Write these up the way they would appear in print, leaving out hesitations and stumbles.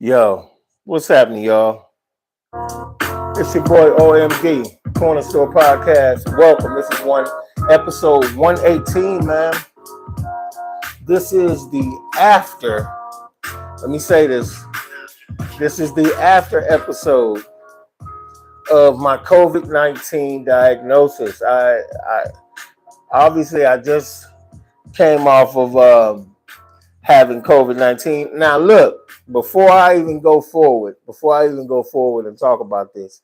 Yo, what's happening, y'all? It's your boy OMD, Corner Store Podcast. Welcome. This is episode 118, man. This is the after. Let me say this. This is the after episode of my COVID-19 diagnosis. I obviously I just came off of having COVID-19. Now look, before I even go forward and talk about this,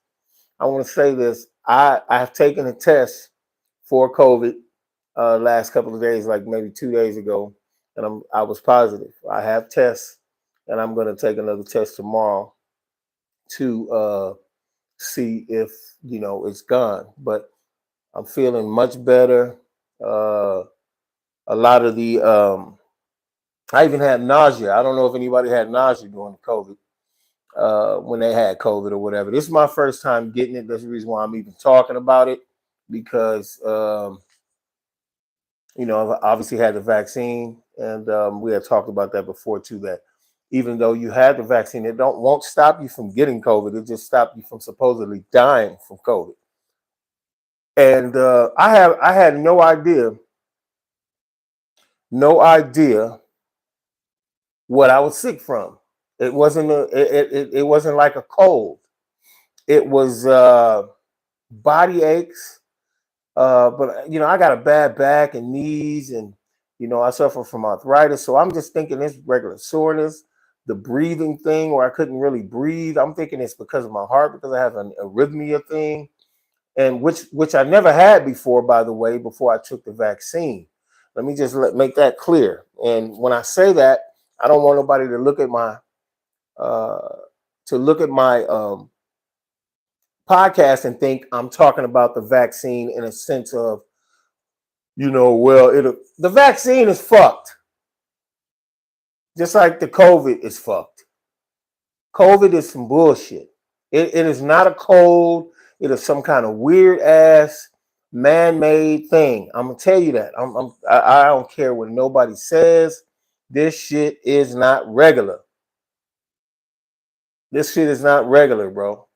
I want to say this. I have taken a test for COVID last couple of days, like maybe 2 days ago, and I was positive. I have tests, and I'm going to take another test tomorrow to see if it's gone. But I'm feeling much better. A lot of the I even had nausea. I don't know if anybody had nausea during COVID, when they had COVID or whatever. This is my first time getting it. That's the reason why I'm even talking about it, because I've obviously had the vaccine, and we had talked about that before too. That even though you had the vaccine, it won't stop you from getting COVID. It just stopped you from supposedly dying from COVID. And I had no idea what I was sick from. It wasn't it wasn't like a cold. It was body aches. But I got a bad back and knees, and I suffer from arthritis. So I'm just thinking it's regular soreness, the breathing thing where I couldn't really breathe. I'm thinking it's because of my heart, because I have an arrhythmia thing, and which I never had before, by the way, before I took the vaccine. Let me just make that clear. And when I say that, I don't want nobody to look at my podcast and think I'm talking about the vaccine in a sense of, the vaccine is fucked. Just like the COVID is fucked. COVID is some bullshit. It is not a cold. It is some kind of weird ass man-made thing. I'm gonna tell you that. I don't care what nobody says. This shit is not regular. This shit is not regular, bro.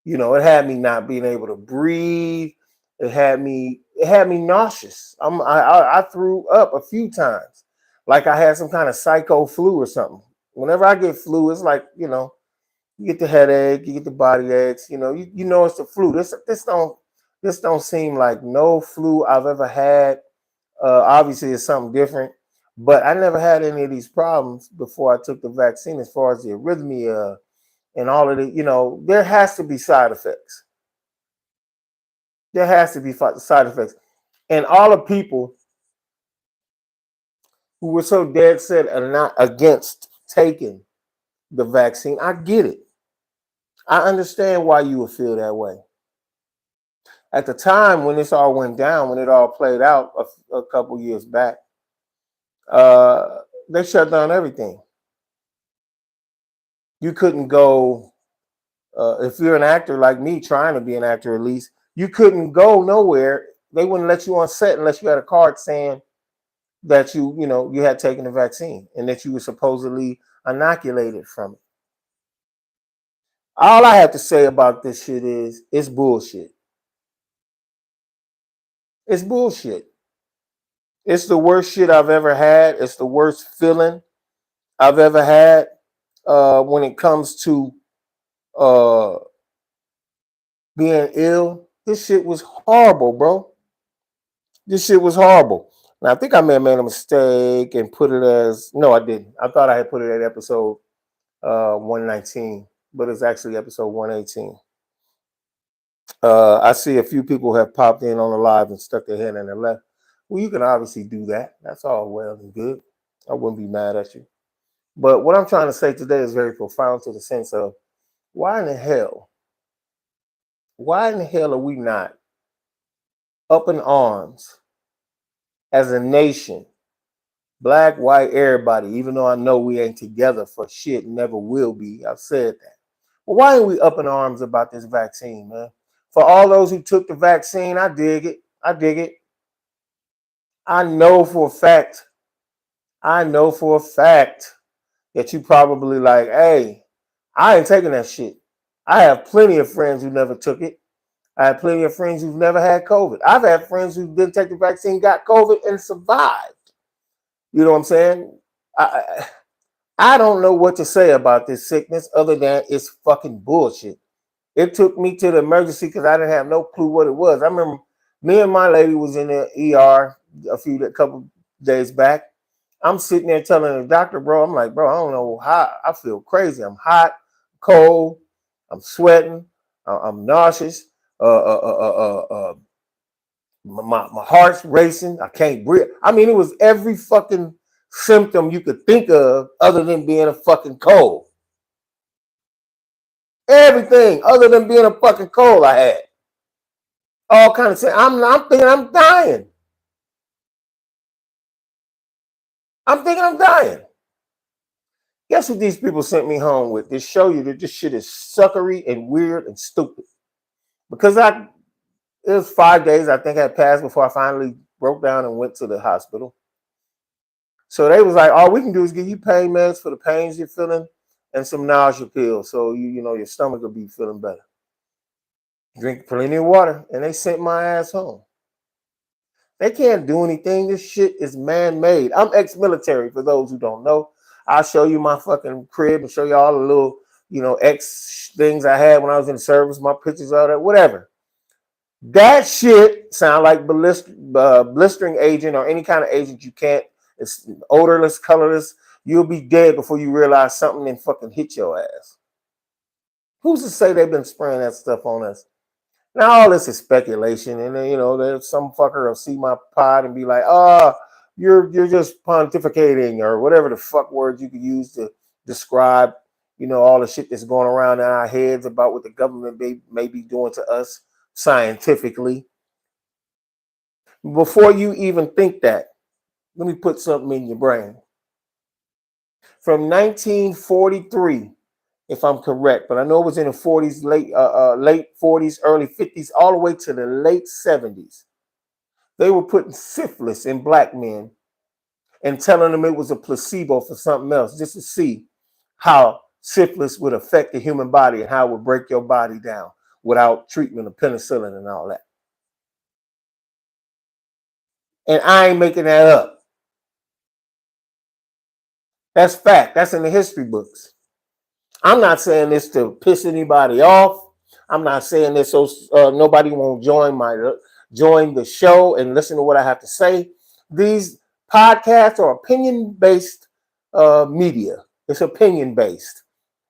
It had me not being able to breathe. It had me nauseous. I threw up a few times, like I had some kind of psycho flu or something. Whenever I get flu, it's like you get the headache, you get the body aches. You know it's the flu. This don't seem like no flu I've ever had. Obviously, it's something different, but I never had any of these problems before I took the vaccine. As far as the arrhythmia and all of the, there has to be side effects. There has to be side effects. And all the people who were so dead set are not against taking the vaccine, I get it. I understand why you would feel that way. At the time when this all went down, when it all played out a couple years back, they shut down everything. You couldn't go, if you're an actor like me, trying to be an actor at least, you couldn't go nowhere. They wouldn't let you on set unless you had a card saying that you had taken the vaccine and that you were supposedly inoculated from it. All I have to say about this shit is it's bullshit. It's bullshit. It's the worst shit I've ever had. It's the worst feeling I've ever had when it comes to being ill. This shit was horrible, bro. This shit was horrible. Now, I think I may have made a mistake and put it as, no, I didn't. I thought I had put it at episode 119, but it's actually episode 118. I see a few people have popped in on the live and stuck their head in the left. Well, you can obviously do that. That's all well and good. I wouldn't be mad at you. But what I'm trying to say today is very profound, to the sense of why in the hell are we not up in arms as a nation, black, white, everybody, even though I know we ain't together for shit, never will be. I've said that. But why ain't we up in arms about this vaccine, man? For all those who took the vaccine, I dig it. I dig it. I know for a fact that you probably like, hey, I ain't taking that shit. I have plenty of friends who never took it. I have plenty of friends who've never had COVID. I've had friends who didn't take the vaccine, got COVID, and survived. You know what I'm saying? I don't know what to say about this sickness other than it's fucking bullshit. It took me to the emergency because I didn't have no clue what it was. I remember me and my lady was in the ER a couple days back. I'm sitting there telling the doctor, bro, I'm like, bro, I don't know how. I feel crazy. I'm hot, cold, I'm sweating, I'm nauseous. My heart's racing. I can't breathe. I mean, it was every fucking symptom you could think of other than being a fucking cold. Everything other than being a fucking cold I had. All kind of shit. I'm thinking I'm dying. I'm thinking I'm dying. Guess what these people sent me home with? They show you that this shit is suckery and weird and stupid. Because it was 5 days I think had passed before I finally broke down and went to the hospital. So they was like, all we can do is give you pain meds for the pains you're feeling and some nausea pills. So you know your stomach will be feeling better. Drink plenty of water. And they sent my ass home. They can't do anything. This shit is man-made. I'm ex-military, for those who don't know. I'll show you my fucking crib and show you all the little, ex things I had when I was in the service, my pictures, all that, whatever. That shit sound like blistering agent or any kind of agent you can't. It's odorless, colorless. You'll be dead before you realize something and fucking hit your ass. Who's to say they've been spraying that stuff on us? Now all this is speculation, and then there's some fucker will see my pod and be like, "Oh, you're just pontificating," or whatever the fuck words you could use to describe, all the shit that's going around in our heads about what the government may be doing to us scientifically. Before you even think that, let me put something in your brain. From 1943. If I'm correct, but I know it was in the 40s, late 40s, early 50s, all the way to the late 70s. They were putting syphilis in black men and telling them it was a placebo for something else, just to see how syphilis would affect the human body and how it would break your body down without treatment of penicillin and all that. And I ain't making that up. That's fact. That's in the history books. I'm not saying this to piss anybody off. I'm not saying this so nobody won't join the show and listen to what I have to say. These podcasts are opinion-based media. It's opinion-based.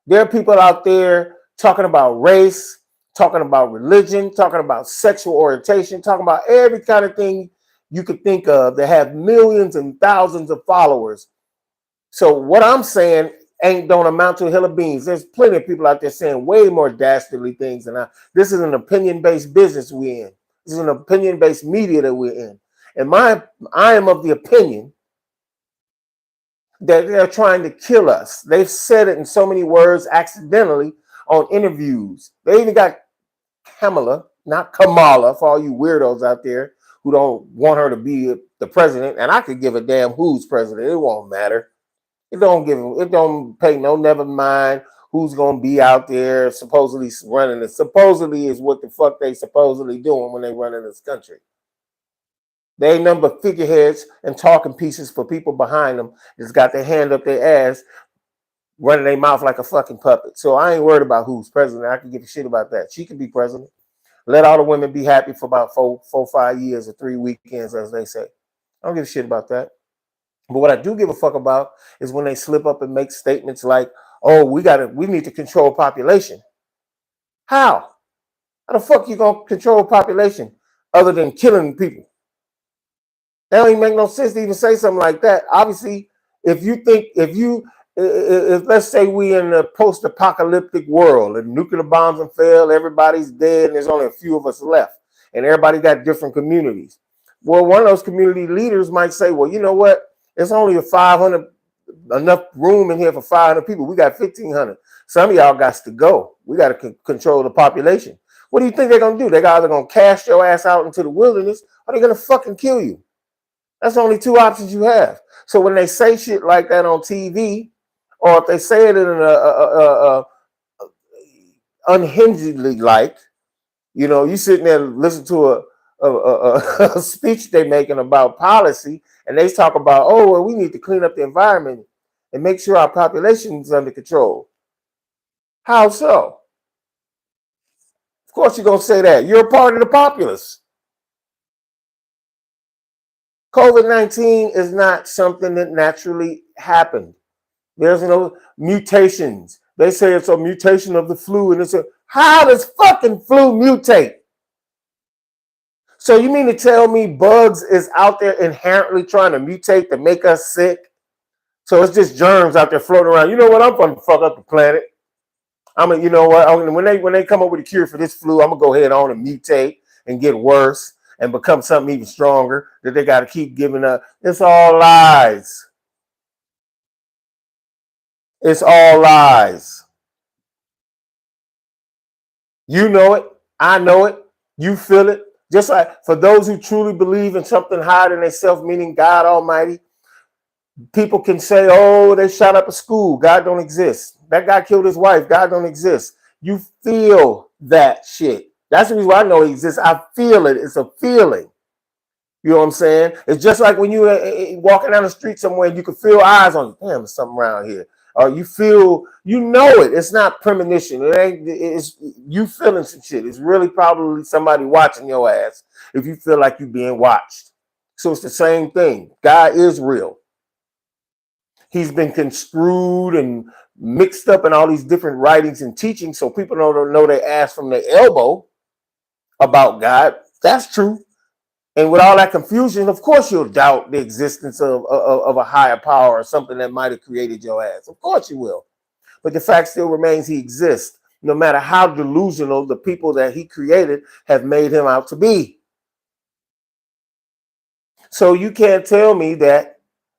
There are people out there talking about race, talking about religion, talking about sexual orientation, talking about every kind of thing you could think of that have millions and thousands of followers. So what I'm saying don't amount to a hill of beans. There's plenty of people out there saying way more dastardly things than I. This is an opinion-based business we're in. This is an opinion-based media that we're in. And I am of the opinion that they're trying to kill us. They've said it in so many words accidentally on interviews. They even got Kamala, not Kamala, for all you weirdos out there who don't want her to be the president. And I could give a damn who's president. It won't matter. It don't pay no never mind who's gonna be out there supposedly running it. Supposedly is what the fuck they supposedly doing when they run in this country. They ain't nothing but figureheads and talking pieces for people behind them that's got their hand up their ass, running their mouth like a fucking puppet. So I ain't worried about who's president. I can give a shit about that. She can be president. Let all the women be happy for about 5 years or 3 weekends, as they say. I don't give a shit about that. But what I do give a fuck about is when they slip up and make statements like, "Oh, we need to control population." How? How the fuck you gonna control population other than killing people? That don't even make no sense to even say something like that. Obviously, if let's say we in a post-apocalyptic world and nuclear bombs have failed, everybody's dead, and there's only a few of us left, and everybody got different communities. Well, one of those community leaders might say, "Well, you know what? It's only enough room in here for 500 people. We got 1,500. Some of y'all got to go. We got to control the population." What do you think they're going to do? They're either going to cast your ass out into the wilderness or they're going to fucking kill you. That's the only two options you have. So when they say shit like that on TV or if they say it in a unhingedly like, you sitting there listen to a speech they're making about policy, and they talk about, oh, well, we need to clean up the environment and make sure our population is under control. How so? Of course you're going to say that. You're a part of the populace. COVID-19 is not something that naturally happened. There's no mutations. They say it's a mutation of the flu, and how does fucking flu mutate? So you mean to tell me bugs is out there inherently trying to mutate to make us sick? So it's just germs out there floating around. You know what? I'm gonna fuck up the planet. You know what? When they come up with a cure for this flu, I'm gonna go ahead on and mutate and get worse and become something even stronger that they got to keep giving up. It's all lies. It's all lies. You know it. I know it. You feel it. Just like for those who truly believe in something higher than themselves, meaning God Almighty, people can say, oh, they shot up a school. God don't exist. That guy killed his wife. God don't exist. You feel that shit. That's the reason why I know he exists. I feel it. It's a feeling. You know what I'm saying? It's just like when you walking down the street somewhere and you can feel eyes on you. Damn, there's something around here. Or you feel, it. It's not premonition. It's you feeling some shit. It's really probably somebody watching your ass if you feel like you're being watched. So it's the same thing. God is real. He's been construed and mixed up in all these different writings and teachings, so people don't know their ass from their elbow about God. That's true. And with all that confusion, of course you'll doubt the existence of a higher power or something that might have created your ass. Of course you will. But the fact still remains he exists, no matter how delusional the people that he created have made him out to be. So you can't tell me that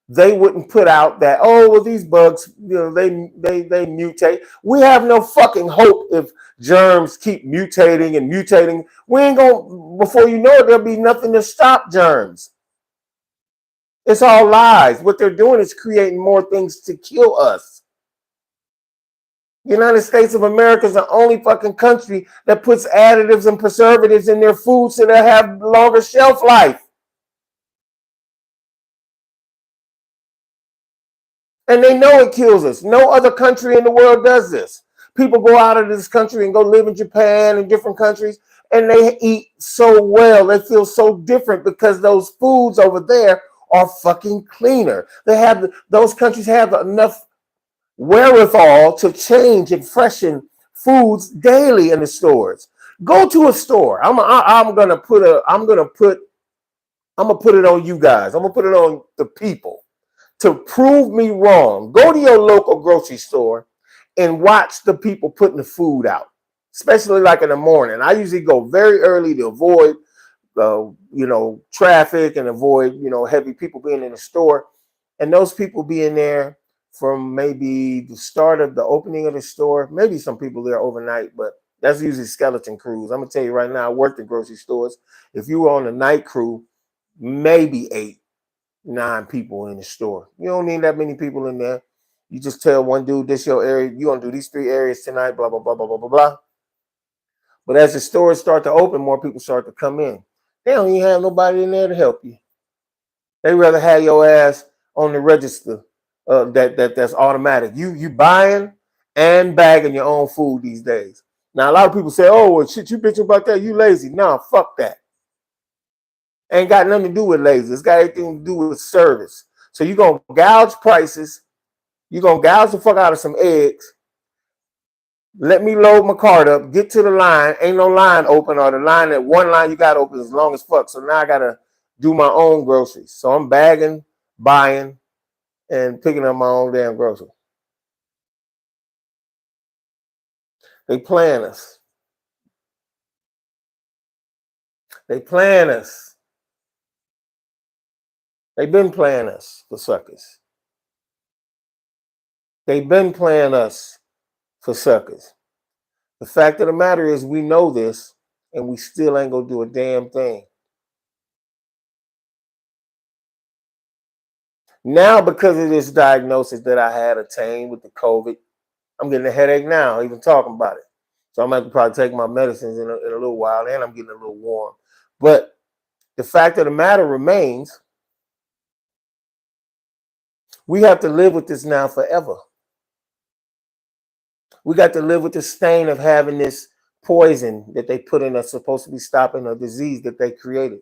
they wouldn't put out that, oh, well, these bugs, they mutate. We have no fucking hope if germs keep mutating and mutating. We ain't going, before you know it, there'll be nothing to stop germs. It's all lies. What they're doing is creating more things to kill us. The United States of America is the only fucking country that puts additives and preservatives in their food so they have longer shelf life. And they know it kills us. No other country in the world does this. People go out of this country and go live in Japan and different countries, and they eat so well. They feel so different because those foods over there are fucking cleaner. Those countries have enough wherewithal to change and freshen foods daily in the stores. Go to a store. I'm gonna put it on you guys. I'm gonna put it on the people. To prove me wrong, go to your local grocery store and watch the people putting the food out, especially like in the morning. I usually go very early to avoid, traffic and avoid, heavy people being in the store. And those people being there from maybe the start of the opening of the store, maybe some people there overnight, but that's usually skeleton crews. I'm going to tell you right now, I worked in grocery stores. If you were on the night crew, maybe 8-9 people in the store. You don't need that many people in there. You just tell one dude, this your area. You gonna do these 3 areas tonight, blah, blah, blah, blah, blah, blah, blah. But as the stores start to open, more people start to come in. They don't even have nobody in there to help you. They rather have your ass on the register that's automatic. You buying and bagging your own food these days. Now, a lot of people say, oh, well, shit, you bitching about that? You lazy. Nah, fuck that. Ain't got nothing to do with lazy. It's got everything to do with service. So you're going to gouge prices. You're going to gouge the fuck out of some eggs. Let me load my cart up. Get to the line. Ain't no line open, or the line that one line you got open is long as fuck. So now I got to do my own groceries. So I'm bagging, buying, and picking up my own damn groceries. They plan us. They plan us. They've been playing us for suckers. They've been playing us for suckers. The fact of the matter is we know this, and we still ain't gonna do a damn thing. Now, because of this diagnosis that I had attained with the COVID, I'm getting a headache now, even talking about it. So I'm going to have to probably take my medicines in a little while, and I'm getting a little warm. But the fact of the matter remains, we have to live with this now forever. We got to live with the stain of having this poison that they put in us, supposed to be stopping a disease that they created.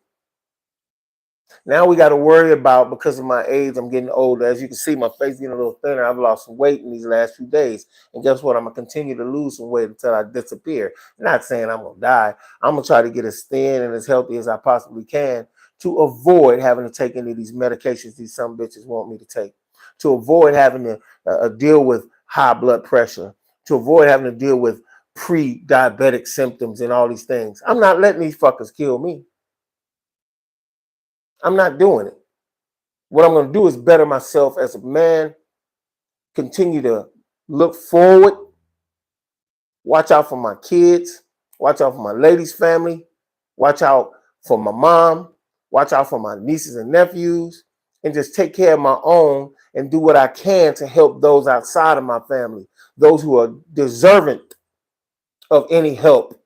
Now we got to worry about, because of my age, I'm getting older. As you can see, my face getting a little thinner. I've lost some weight in these last few days. And guess what? I'm going to continue to lose some weight until I disappear. Not saying I'm going to die. I'm going to try to get as thin and as healthy as I possibly can to avoid having to take any of these medications these some bitches want me to take, to avoid having to deal with high blood pressure, to avoid having to deal with pre-diabetic symptoms and all these things. I'm not letting these fuckers kill me. I'm not doing it. What I'm going to do is better myself as a man, continue to look forward, watch out for my kids, watch out for my lady's family, watch out for my mom, watch out for my nieces and nephews, and just take care of my own and do what I can to help those outside of my family, those who are deserving of any help.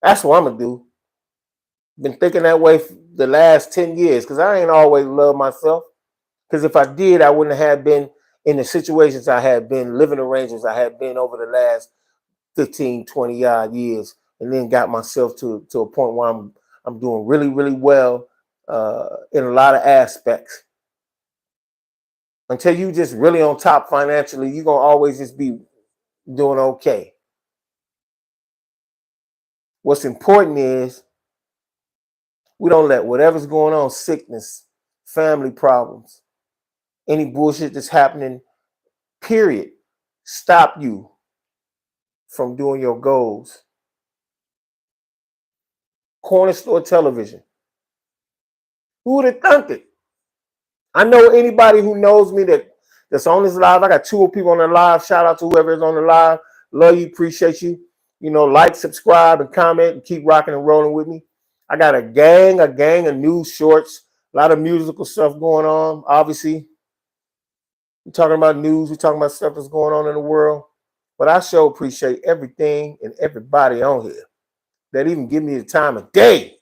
That's what I'm going to do. Been thinking that way for the last 10 years because I ain't always loved myself. Because if I did, I wouldn't have been in the situations I had been, living arrangements I had been over the last 15, 20 odd years, and then got myself to a point where I'm doing really, really well in a lot of aspects. Until you just really on top financially, you're going to always just be doing okay. What's important is we don't let whatever's going on, sickness, family problems, any bullshit that's happening, period, stop you from doing your goals. Corner Store Television. Who would have thunk it? I know anybody who knows me that's on this live. I got 2 people on the live. Shout out to whoever is on the live. Love you, appreciate you. You know, like, subscribe, and comment, and keep rocking and rolling with me. I got a gang of news shorts, a lot of musical stuff going on. Obviously, we're talking about news. We're talking about stuff that's going on in the world. But I sure appreciate everything and everybody on here that even give me the time of day.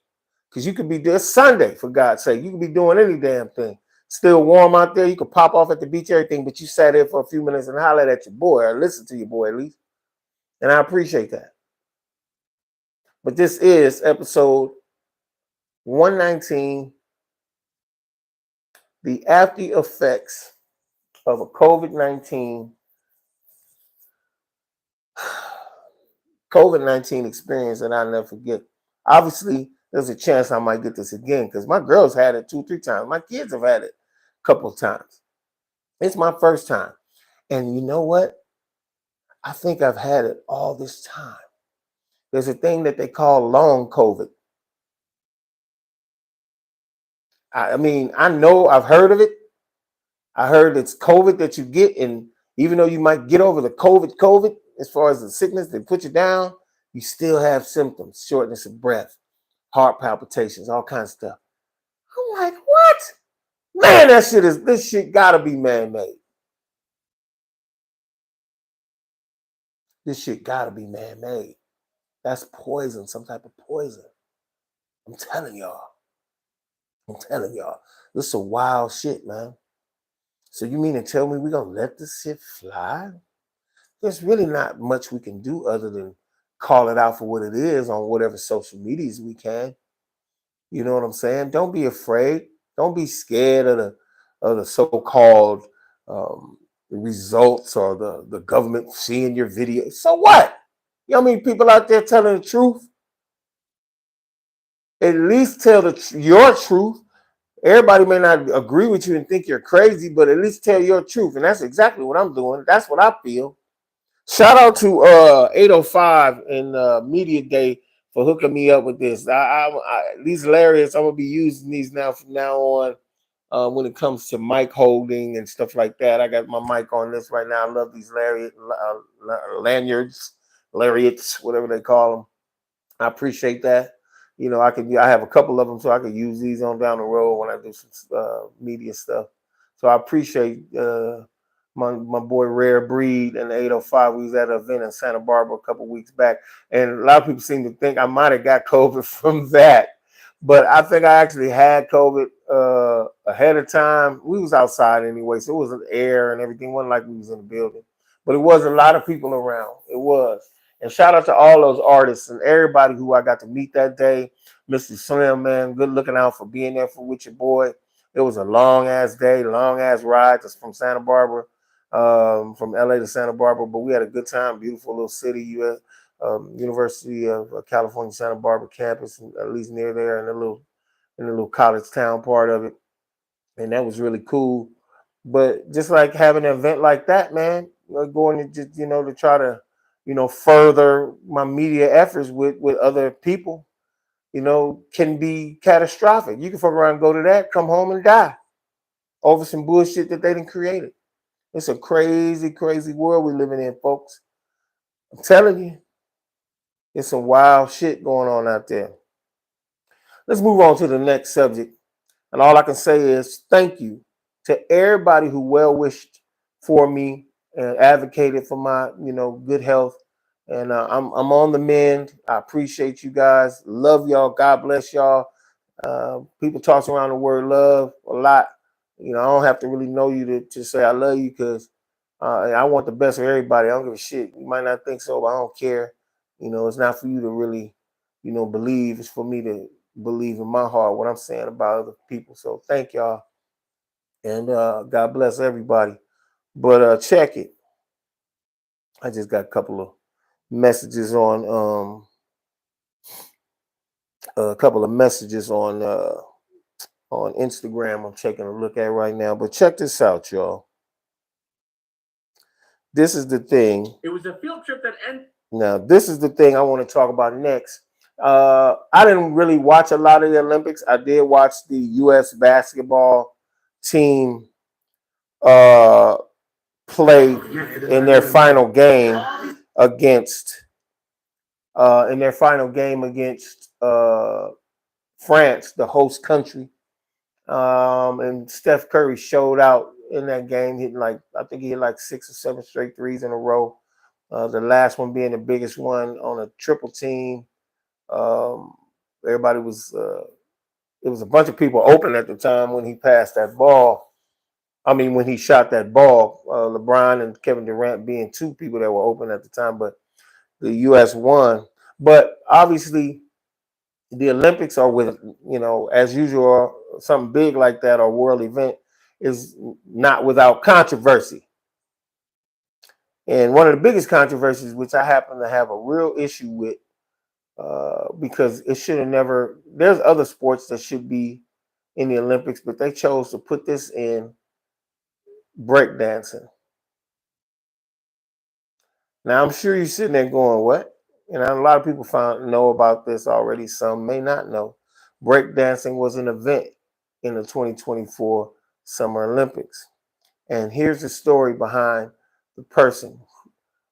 Because you could be there Sunday, for God's sake. You could be doing any damn thing. Still warm out there. You could pop off at the beach, everything, but you sat there for a few minutes and hollered at your boy, or listen to your boy at least. And I appreciate that. But this is episode 119, the after effects of a COVID-19 experience that I'll never forget. Obviously, there's a chance I might get this again because my girls had it 2, 3 times. My kids have had it a couple of times. It's my first time. And you know what? I think I've had it all this time. There's a thing that they call long COVID. I mean, I know I've heard of it. I heard it's COVID that you get, and even though you might get over the COVID, as far as the sickness, they put you down, you still have symptoms, shortness of breath, heart palpitations, all kinds of stuff. I'm like, what? Man, this shit gotta be man-made. This shit gotta be man-made. That's poison, some type of poison. I'm telling y'all. This is a wild shit, man. So you mean to tell me we're gonna let this shit fly? There's really not much we can do other than call it out for what it is on whatever social medias we can. You know what I'm saying? Don't be afraid. Don't be scared of the so-called results or the government seeing your video. So what? You know how many people out there telling the truth? At least tell your truth. Everybody may not agree with you and think you're crazy, but at least tell your truth. And that's exactly what I'm doing. That's what I feel. Shout out to 805 and Media Day for hooking me up with this. These lariats, I'm going to be using these now from now on when it comes to mic holding and stuff like that. I got my mic on this right now. I love these lanyards, lariats, whatever they call them. I appreciate that. I have a couple of them, so I could use these on down the road when I do some media stuff. So I appreciate my boy Rare Breed and the 805. We was at an event in Santa Barbara a couple weeks back, and a lot of people seem to think I might have got COVID from that, but I think I actually had COVID ahead of time. We was outside anyway, so it was air and everything. It wasn't like we was in the building, but it was a lot of people around. It was. And shout out to all those artists and everybody who I got to meet that day. Mr. Slim, man, good looking out for being there for with your boy. It was a long ass day, long ass ride just from Santa Barbara, from LA to Santa Barbara. But we had a good time, beautiful little city, University of California, Santa Barbara campus, at least near there, in the little college town part of it. And that was really cool. But just like having an event like that, man, going to just, to try to, further my media efforts with other people, can be catastrophic. You can fuck around and go to that, come home and die over some bullshit that they done created. It's a crazy, crazy world we're living in, folks. I'm telling you, it's some wild shit going on out there. Let's move on to the next subject. And all I can say is thank you to everybody who well wished for me and advocated for my, good health. And I'm on the mend. I appreciate you guys. Love y'all. God bless y'all. People toss around the word love a lot. I don't have to really know you to say I love you, because I want the best for everybody. I don't give a shit. You might not think so, but I don't care. It's not for you to really, believe. It's for me to believe in my heart what I'm saying about other people. So thank y'all. And God bless everybody. But check it. I just got a couple of messages on on Instagram. I'm taking a look at right now. But check this out, y'all. This is the thing. It was a field trip that ended. Now, this is the thing I want to talk about next. I didn't really watch a lot of the Olympics. I did watch the U.S. basketball team play in their final game against France, the host country. And Steph Curry showed out in that game, I think he hit like 6 or 7 straight threes in a row. The last one being the biggest one on a triple team. Everybody was it was a bunch of people open at the time when he passed that ball. When he shot that ball, LeBron and Kevin Durant being 2 people that were open at the time, but the U.S. won. But obviously, the Olympics are with, as usual, something big like that or world event is not without controversy. And one of the biggest controversies, which I happen to have a real issue with, because it should have never, there's other sports that should be in the Olympics, but they chose to put this in breakdancing. Now, I'm sure you're sitting there going, what? And a lot of people know about this already. Some may not know. Breakdancing was an event in the 2024 Summer Olympics. And here's the story behind the person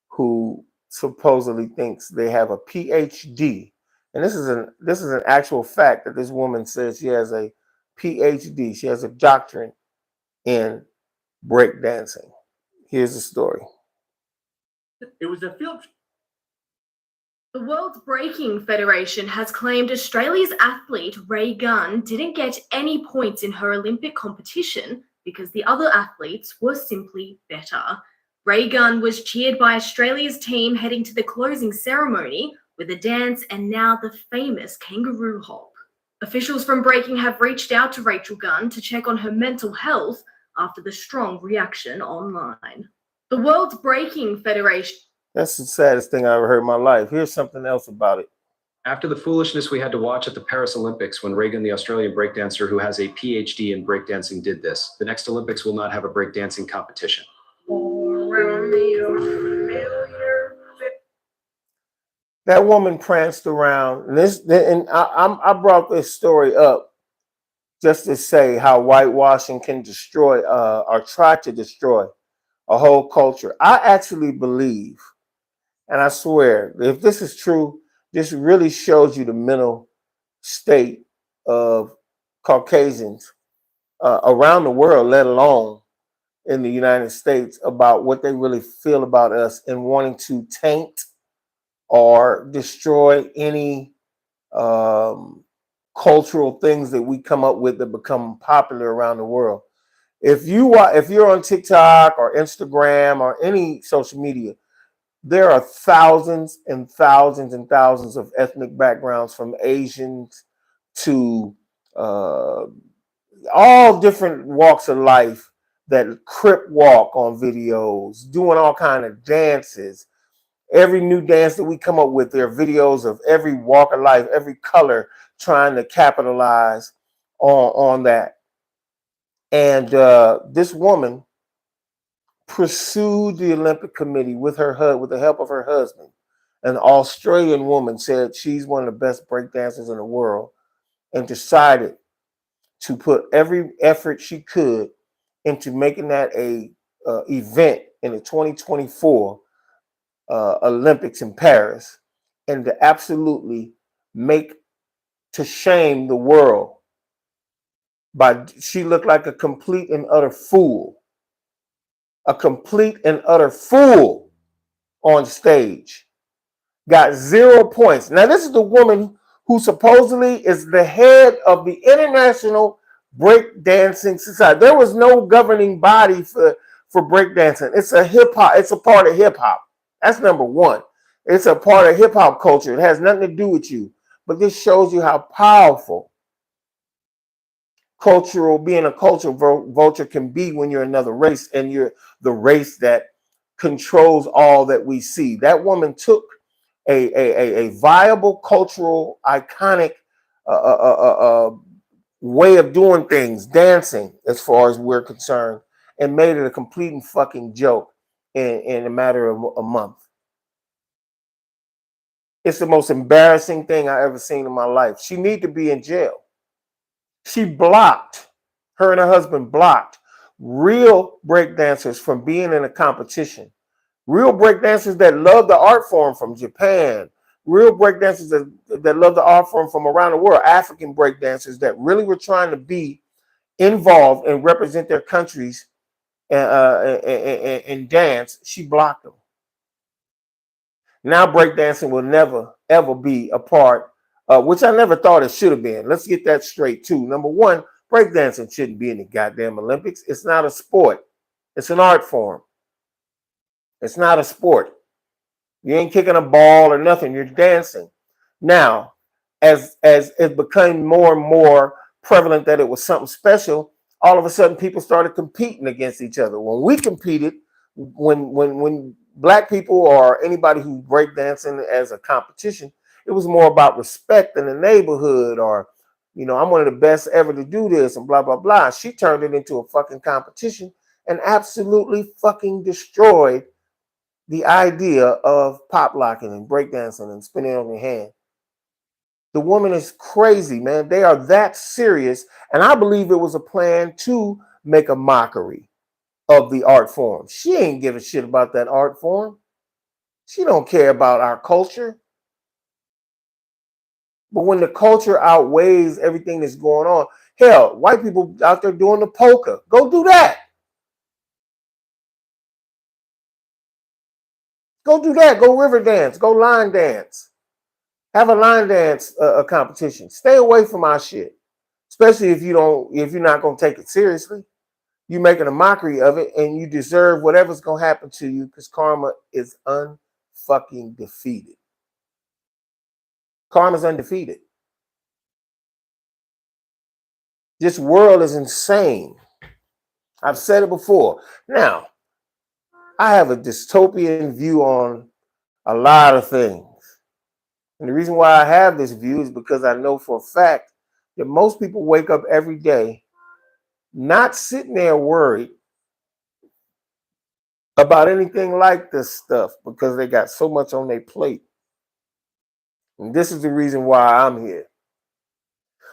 who supposedly thinks they have a PhD. And this is an actual fact that this woman says she has a PhD. She has a doctorate in breakdancing. Here's the story. It was a field trip. The World Breaking Federation has claimed Australia's athlete Ray Gunn didn't get any points in her Olympic competition because the other athletes were simply better. Ray Gunn was cheered by Australia's team heading to the closing ceremony with a dance and now the famous kangaroo hop. Officials from Breaking have reached out to Rachel Gunn to check on her mental health after the strong reaction online. The World Breaking Federation. That's the saddest thing I ever heard in my life. Here's something else about it. After the foolishness we had to watch at the Paris Olympics when Reagan, the Australian breakdancer who has a PhD in breakdancing, did this, the next Olympics will not have a breakdancing competition. That woman pranced around, and I brought this story up just to say how whitewashing can destroy or try to destroy a whole culture. I actually believe, and I swear, if this is true, this really shows you the mental state of Caucasians around the world, let alone in the United States, about what they really feel about us and wanting to taint or destroy any cultural things that we come up with that become popular around the world. If you're on TikTok or Instagram or any social media, there are thousands and thousands and thousands of ethnic backgrounds, from Asians to all different walks of life, that crip walk on videos, doing all kind of dances. Every new dance that we come up with, there are videos of every walk of life, every color, trying to capitalize on that. And this woman pursued the Olympic Committee with the help of her husband. An Australian woman said she's one of the best breakdancers in the world, and decided to put every effort she could into making that a event in the 2024 Olympics in Paris, and to absolutely to shame the world. She looked like a complete and utter fool. A complete and utter fool on stage. Got 0 points. Now, this is the woman who supposedly is the head of the International Breakdancing Society. There was no governing body for breakdancing. It's a part of hip hop. That's number one. It's a part of hip hop culture. It has nothing to do with you. But this shows you how powerful being a cultural vulture can be when you're another race, and you're the race that controls all that we see. That woman took a viable, cultural, iconic way of doing things, dancing, as far as we're concerned, and made it a complete and fucking joke in a matter of a month. It's the most embarrassing thing I ever seen in my life. She need to be in jail. Her and her husband blocked real breakdancers from being in a competition. Real breakdancers that love the art form from Japan. Real breakdancers that love the art form from around the world. African breakdancers that really were trying to be involved and represent their countries and dance. She blocked them. Now breakdancing will never, ever be a part, which I never thought it should have been. Let's get that straight too. Number one, breakdancing shouldn't be in the goddamn Olympics. It's not a sport. It's an art form. It's not a sport. You ain't kicking a ball or nothing. You're dancing. Now, as it became more and more prevalent that it was something special, all of a sudden people started competing against each other. When we competed, when Black people or anybody who breakdancing as a competition, it was more about respect in the neighborhood, or, I'm one of the best ever to do this, and blah, blah, blah. She turned it into a fucking competition and absolutely fucking destroyed the idea of pop locking and breakdancing and spinning on your hand. The woman is crazy, man. They are that serious. And I believe it was a plan to make a mockery of the art form. She ain't give a shit about that art form. She don't care about our culture. But when the culture outweighs everything that's going on, hell, white people out there doing the polka, go do that. Go do that. Go river dance. Go line dance. Have a line dance competition. Stay away from our shit, especially if you're not gonna take it seriously. You're making a mockery of it, and you deserve whatever's gonna happen to you, because karma is unfucking defeated. Karma's undefeated. This world is insane. I've said it before. Now, I have a dystopian view on a lot of things. And the reason why I have this view is because I know for a fact that most people wake up every day not sitting there worried about anything like this stuff, because they got so much on their plate. And this is the reason why I'm here.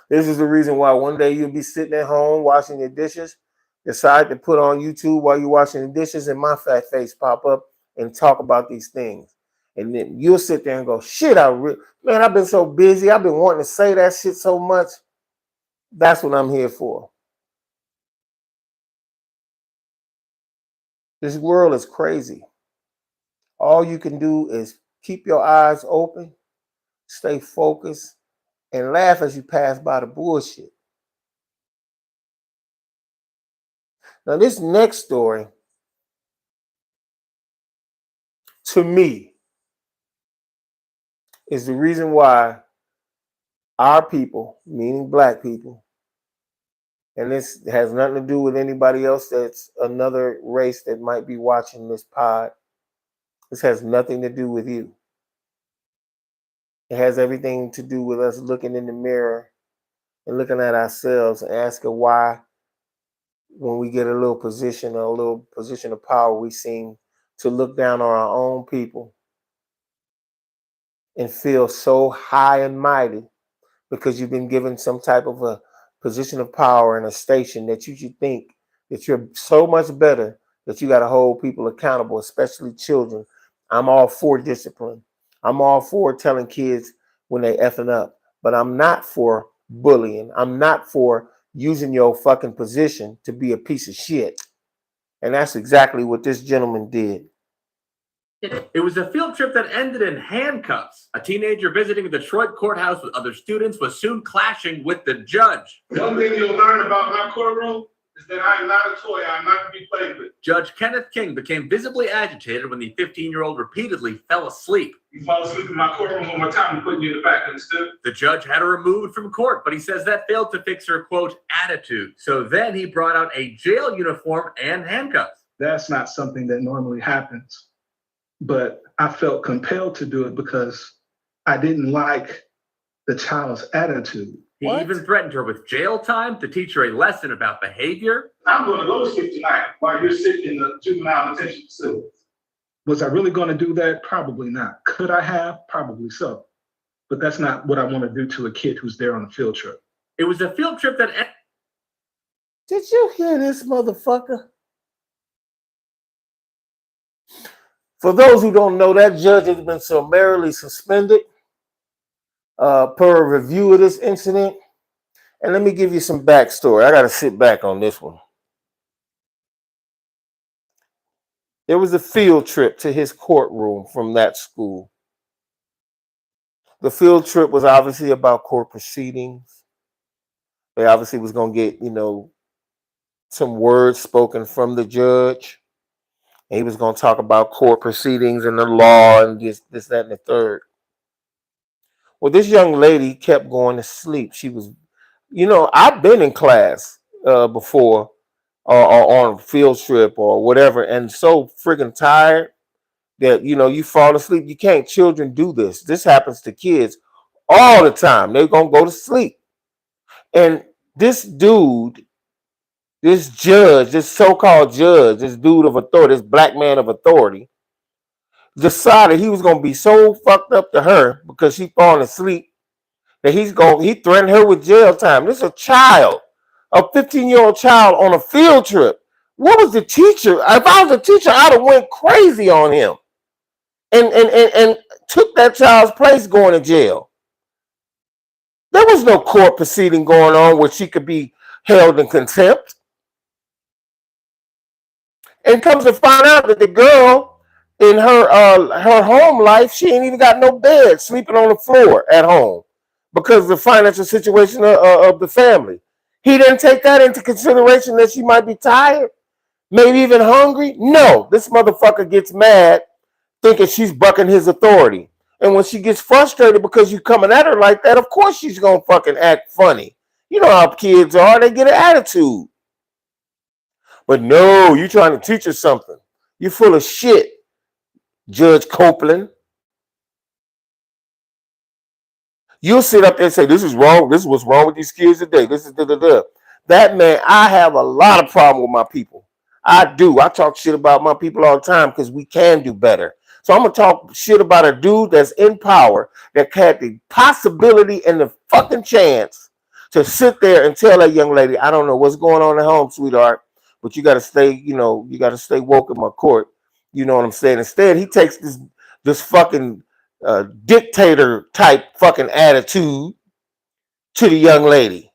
This is the reason why one day you'll be sitting at home washing your dishes, decide to put on YouTube while you're washing the dishes, and my fat face pop up and talk about these things. And then you'll sit there and go, shit, man, I've been so busy. I've been wanting to say that shit so much. That's what I'm here for. This world is crazy. All you can do is keep your eyes open, stay focused, and laugh as you pass by the bullshit. Now, this next story, to me, is the reason why our people, meaning black people, and this has nothing to do with anybody else that's another race that might be watching this pod. This has nothing to do with you. It has everything to do with us looking in the mirror and looking at ourselves and asking why, when we get a little position or a little position of power, we seem to look down on our own people and feel so high and mighty because you've been given some type of a position of power in a station that you should think that you're so much better that you got to hold people accountable, especially children. I'm all for discipline. I'm all for telling kids when they effing up, but I'm not for bullying. I'm not for using your fucking position to be a piece of shit. And that's exactly what this gentleman did. It was a field trip that ended in handcuffs. A teenager visiting a Detroit courthouse with other students was soon clashing with the judge. One thing you'll learn about my courtroom is that I am not a toy. I'm not to be played with. Judge Kenneth King became visibly agitated when the 15-year-old repeatedly fell asleep. You fall asleep in my courtroom one more time, I'm putting you in the back, understood? The judge had her removed from court, but he says that failed to fix her, quote, attitude. So then he brought out a jail uniform and handcuffs. That's not something that normally happens, but I felt compelled to do it because I didn't like the child's attitude. He even threatened her with jail time to teach her a lesson about behavior. I'm going to go to sleep tonight while you're sitting in the juvenile detention facility. Was I really going to do that? Probably not. Could I have? Probably so. But that's not what I want to do to a kid who's there on a field trip. It was a field trip that... Did you hear this motherfucker? For those who don't know, that judge has been summarily suspended per a review of this incident. And let me give you some backstory. I got to sit back on this one. There was a field trip to his courtroom from that school. The field trip was obviously about court proceedings. They obviously was going to get, some words spoken from the judge. And he was going to talk about court proceedings and the law and this, that, and the third. Well, this young lady kept going to sleep. She was, I've been in class before or on a field trip or whatever, and so friggin' tired that, you fall asleep. You can't. Children do this. This happens to kids all the time. They're going to go to sleep. And this dude, this judge, this so-called judge, this dude of authority, this black man of authority, decided he was going to be so fucked up to her because she falling asleep that he threatened her with jail time. This is a child, a 15-year-old child on a field trip. What was the teacher? If I was a teacher, I'd have went crazy on him and took that child's place going to jail. There was no court proceeding going on where she could be held in contempt. And comes to find out that the girl in her home life, she ain't even got no bed, sleeping on the floor at home because of the financial situation of the family. He didn't take that into consideration that she might be tired, maybe even hungry. No, this motherfucker gets mad thinking she's bucking his authority. And when she gets frustrated because you coming at her like that, of course she's going to fucking act funny. You know how kids are. They get an attitude. But no, you trying to teach her something. You full of shit, Judge Copeland. You'll sit up there and say, this is wrong. This is what's wrong with these kids today. This is da-da-da. That man, I have a lot of problem with my people. I do. I talk shit about my people all the time because we can do better. So I'm going to talk shit about a dude that's in power that had the possibility and the fucking chance to sit there and tell that young lady, I don't know what's going on at home, sweetheart, but you got to stay, you got to stay woke in my court. You know what I'm saying? Instead, he takes this fucking dictator type fucking attitude to the young lady.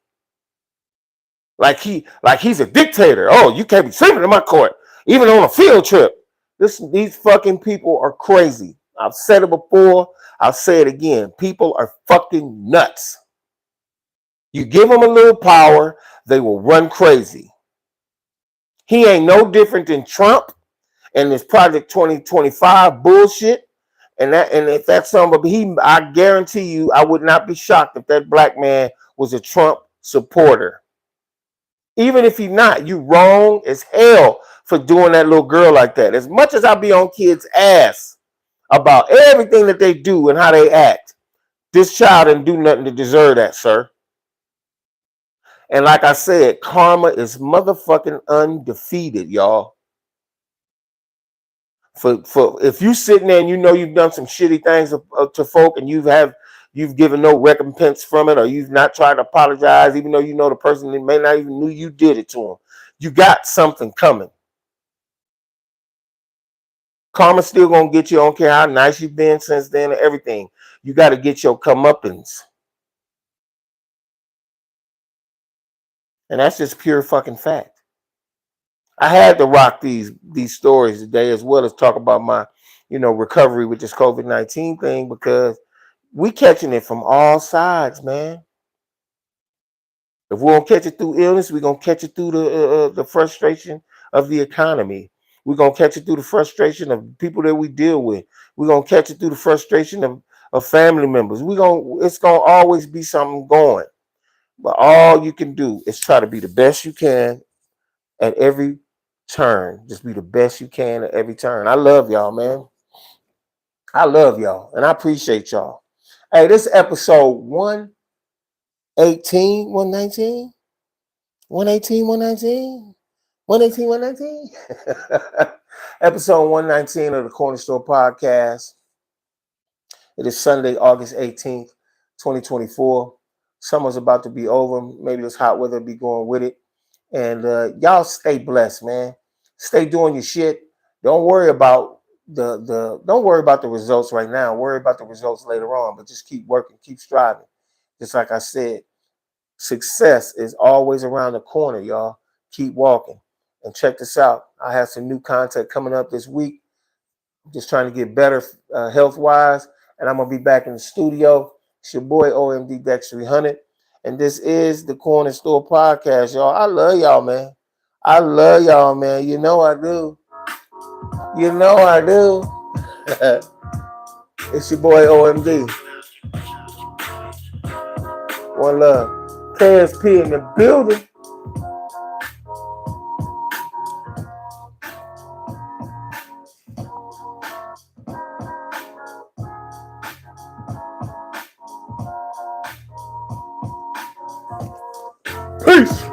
Like he's a dictator. Oh, you can't be sleeping in my court, even on a field trip. These fucking people are crazy. I've said it before. I'll say it again. People are fucking nuts. You give them a little power, they will run crazy. He ain't no different than Trump and this Project 2025 bullshit. And if that's something, I guarantee you, I would not be shocked if that black man was a Trump supporter. Even if he's not, you wrong as hell for doing that little girl like that. As much as I be on kids' ass about everything that they do and how they act, this child didn't do nothing to deserve that, sir. And like I said, karma is motherfucking undefeated, y'all. For if you sitting there and you know you've done some shitty things to folk and you've given no recompense from it, or you've not tried to apologize, even though you know the person that may not even knew you did it to him, you got something coming. Karma's still gonna get you. I don't care how nice you've been since then and everything. You got to get your comeuppance, and that's just pure fucking fact. I had to rock these stories today, as well as talk about my, recovery with this COVID-19 thing, because we catching it from all sides, man. If we don't catch it through illness, we're gonna catch it through the frustration of the economy. We're gonna catch it through the frustration of people that we deal with. We're gonna catch it through the frustration of family members. It's gonna always be something going. But all you can do is try to be the best you can at every turn. Just be the best you can at every turn. I love y'all, man. I love y'all, and I appreciate y'all. Hey, this is episode 118, 119, 118, 119, 118, 119. Episode 119 of the Corner Store Podcast. It is Sunday, August 18th, 2024. Summer's about to be over. Maybe this hot weather be going with it. And y'all stay blessed, man. Stay doing your shit. Don't worry about the results right now. Worry about the results later on, but just keep working, keep striving. Just like I said, success is always around the corner, y'all. Keep walking. And check this out. I have some new content coming up this week. I'm just trying to get better health-wise, and I'm gonna be back in the studio. It's your boy OMD Dex 300. And this is the Corner Store Podcast, y'all. I love y'all, man. I love y'all, man. You know I do. You know I do. It's your boy OMD. One love. KSP in the building. Peace.